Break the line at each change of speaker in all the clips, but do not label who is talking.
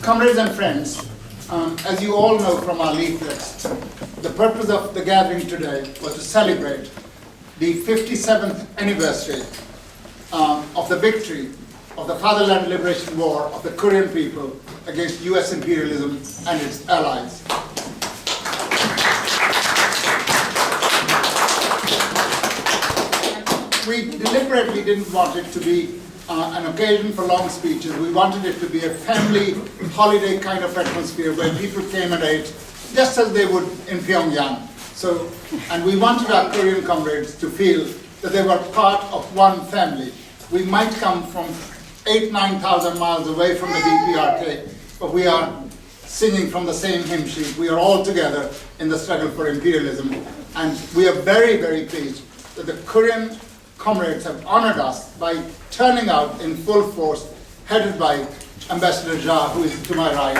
Comrades and friends, as you all know from our leaflets, the purpose of the gathering today was to celebrate the 57th anniversary of the victory of the Fatherland Liberation War of the Korean people against US imperialism and its allies. We deliberately didn't want it to be an occasion for long speeches. We wanted it to be a family holiday kind of atmosphere where people came and ate just as they would in Pyongyang. And we wanted our Korean comrades to feel that they were part of one family. We might come from 8,000–9,000 miles away from the DPRK, but we are singing from the same hymn sheet. We are all together in the struggle for imperialism. And we are very, very pleased that the Korean comrades have honored us by turning out in full force, headed by Ambassador Brar, who is to my right.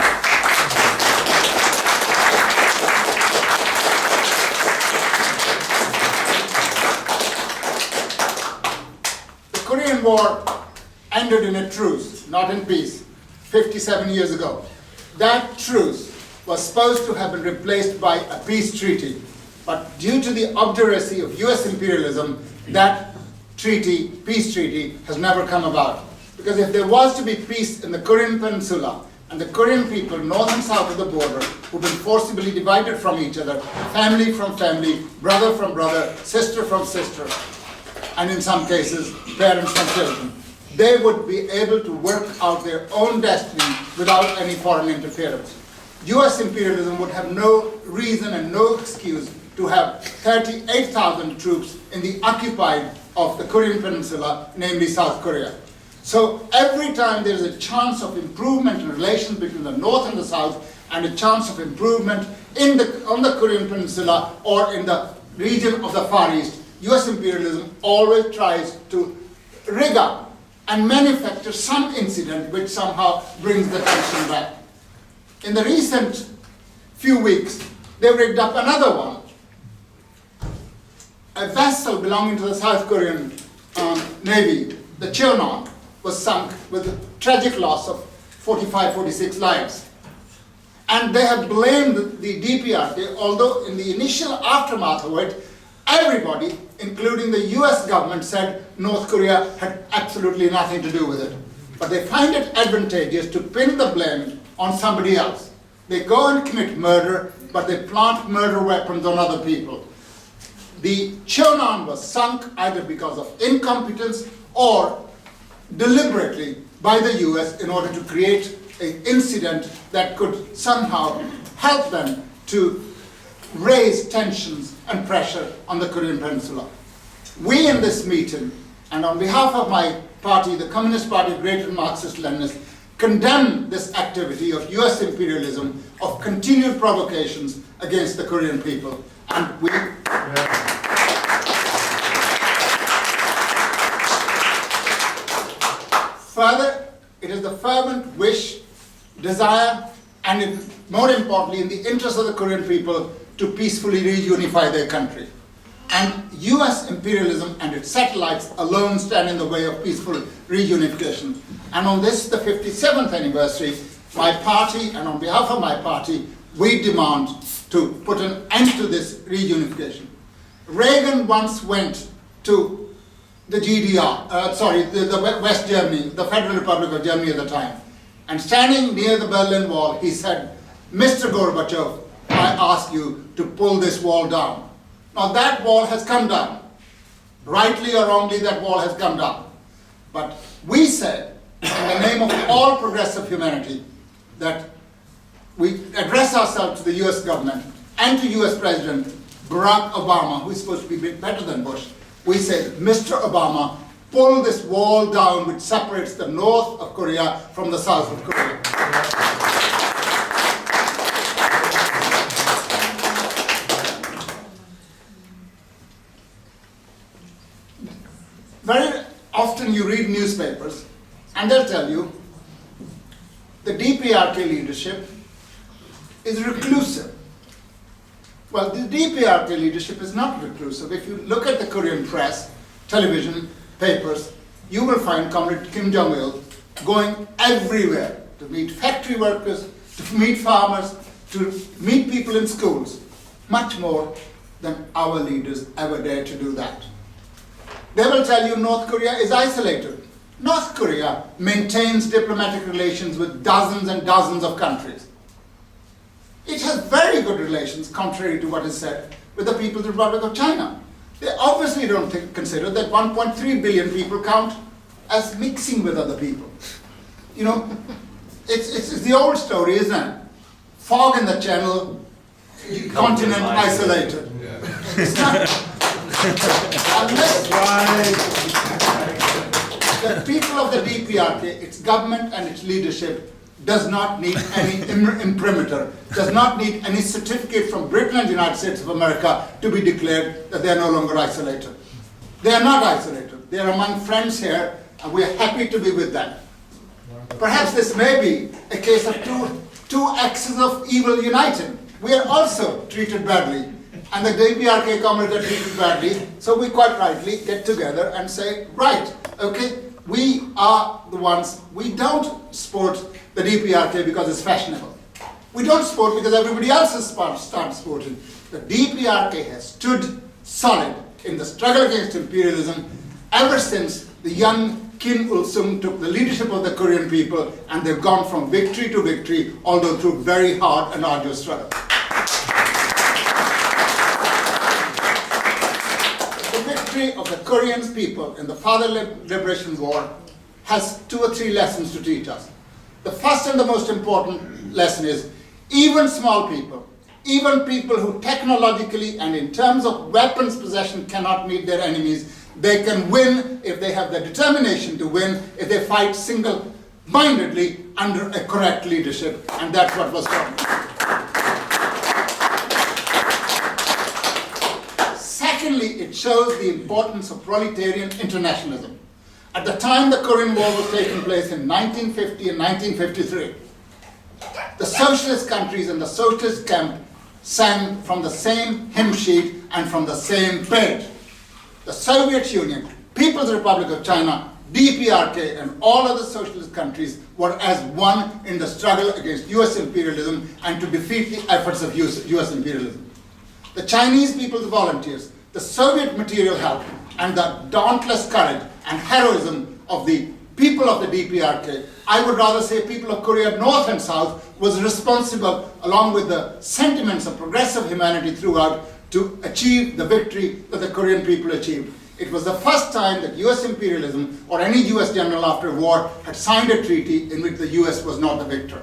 The Korean War ended in a truce, not in peace, 57 years ago. That truce was supposed to have been replaced by a peace treaty, but due to the obduracy of US imperialism, that peace treaty has never come about. Because if there was to be peace in the Korean Peninsula, and the Korean people, north and south of the border, who've been forcibly divided from each other, family from family, brother from brother, sister from sister, and in some cases, parents from children, they would be able to work out their own destiny without any foreign interference. US imperialism would have no reason and no excuse to have 38,000 troops in the occupied of the Korean Peninsula, namely South Korea. So every time there's a chance of improvement in relations between the North and the South, and a chance of improvement on the Korean Peninsula or in the region of the Far East, US imperialism always tries to rig up and manufacture some incident which somehow brings the tension back. In the recent few weeks, they rigged up another one. A vessel belonging to the South Korean Navy, the Cheonan, was sunk with a tragic loss of 46 lives. And they have blamed the DPRK, although in the initial aftermath of it, everybody, including the US government, said North Korea had absolutely nothing to do with it. But they find it advantageous to pin the blame on somebody else. They go and commit murder, but they plant murder weapons on other people. The Cheonan was sunk either because of incompetence or deliberately by the US in order to create an incident that could somehow help them to raise tensions and pressure on the Korean Peninsula. We in this meeting, and on behalf of my party, the Communist Party of Greater Marxist-Leninists, condemn this activity of US imperialism, of continued provocations against the Korean people. And we... Further, it is the fervent wish, desire, and more importantly, in the interest of the Korean people, to peacefully reunify their country. And US imperialism and its satellites alone stand in the way of peaceful reunification. And on this, the 57th anniversary, my party, and on behalf of my party, we demand to put an end to this reunification. Reagan once went to the GDR, the West Germany, the Federal Republic of Germany at the time. And standing near the Berlin Wall, he said, "Mr. Gorbachev, I ask you to pull this wall down." Now that wall has come down. Rightly or wrongly, that wall has come down. But we said, in the name of all progressive humanity, that we address ourselves to the US government and to US President Barack Obama, who is supposed to be a bit better than Bush. We said, "Mr. Obama, pull this wall down which separates the north of Korea from the south of Korea." Very often you read newspapers and they'll tell you the DPRK leadership is reclusive. Well, the DPRK leadership is not reclusive. If you look at the Korean press, television, papers, you will find Comrade Kim Jong-il going everywhere to meet factory workers, to meet farmers, to meet people in schools, much more than our leaders ever dared to do that. They will tell you North Korea is isolated. North Korea maintains diplomatic relations with dozens and dozens of countries. It has very good relations, contrary to what is said, with the People's Republic of China. They obviously don't consider that 1.3 billion people count as mixing with other people. You know, it's the old story, isn't it? Fog in the channel, continent isolated. Yeah. It's not. Unless the people of the DPRK, its government and its leadership, does not need any imprimatur, does not need any certificate from Britain and the United States of America to be declared that they are no longer isolated. They are not isolated. They are among friends here, and we are happy to be with them. Perhaps this may be a case of two axes of evil uniting. We are also treated badly, and the DPRK comrades are treated badly, so we quite rightly get together and say, right, okay, we are the ones, we don't support the DPRK because it's fashionable. We don't support because everybody else has started supporting. The DPRK has stood solid in the struggle against imperialism ever since the young Kim Il-sung took the leadership of the Korean people, and they've gone from victory to victory, although through very hard and arduous struggle. The victory of the Korean people in the Fatherland Liberation War has 2 or 3 lessons to teach us. The first and the most important lesson is, even small people, even people who technologically and in terms of weapons possession cannot meet their enemies, they can win if they have the determination to win, if they fight single-mindedly under a correct leadership, and that's what was done. Secondly, it shows the importance of proletarian internationalism. At the time the Korean War was taking place in 1950 and 1953, the socialist countries and the socialist camp sang from the same hymn sheet and from the same page. The Soviet Union, People's Republic of China, DPRK, and all other socialist countries were as one in the struggle against US imperialism and to defeat the efforts of US imperialism. The Chinese People's Volunteers, the Soviet material help, and the dauntless courage and heroism of the people of the DPRK, I would rather say people of Korea North and South, was responsible, along with the sentiments of progressive humanity throughout, to achieve the victory that the Korean people achieved. It was the first time that US imperialism or any US general after war had signed a treaty in which the US was not the victor.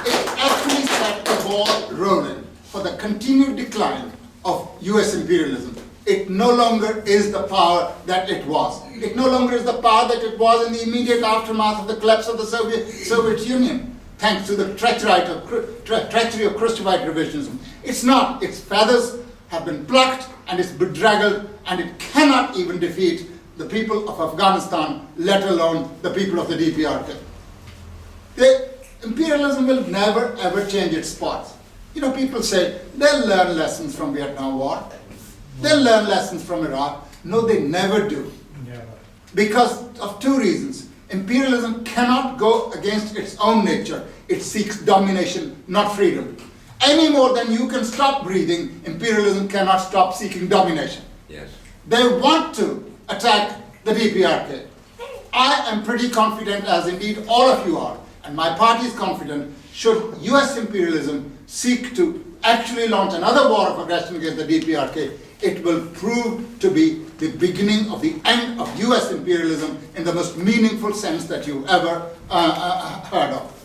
It actually set the ball rolling for the continued decline of US imperialism. It no longer is the power that it was. It no longer is the power that it was in the immediate aftermath of the collapse of the Soviet Union, thanks to the treachery of Khrushchevite revisionism. It's not. Its feathers have been plucked and it's bedraggled, and it cannot even defeat the people of Afghanistan, let alone the people of the DPRK. The imperialism will never ever change its spots. You know, people say they'll learn lessons from Vietnam War. They'll learn lessons from Iraq. No, they never do. Never. Because of 2 reasons. Imperialism cannot go against its own nature. It seeks domination, not freedom. Any more than you can stop breathing, imperialism cannot stop seeking domination.
Yes.
They want to attack the DPRK. I am pretty confident, as indeed all of you are, and my party is confident, should US imperialism seek to actually launch another war of aggression against the DPRK, it will prove to be the beginning of the end of US imperialism in the most meaningful sense that you've ever heard of.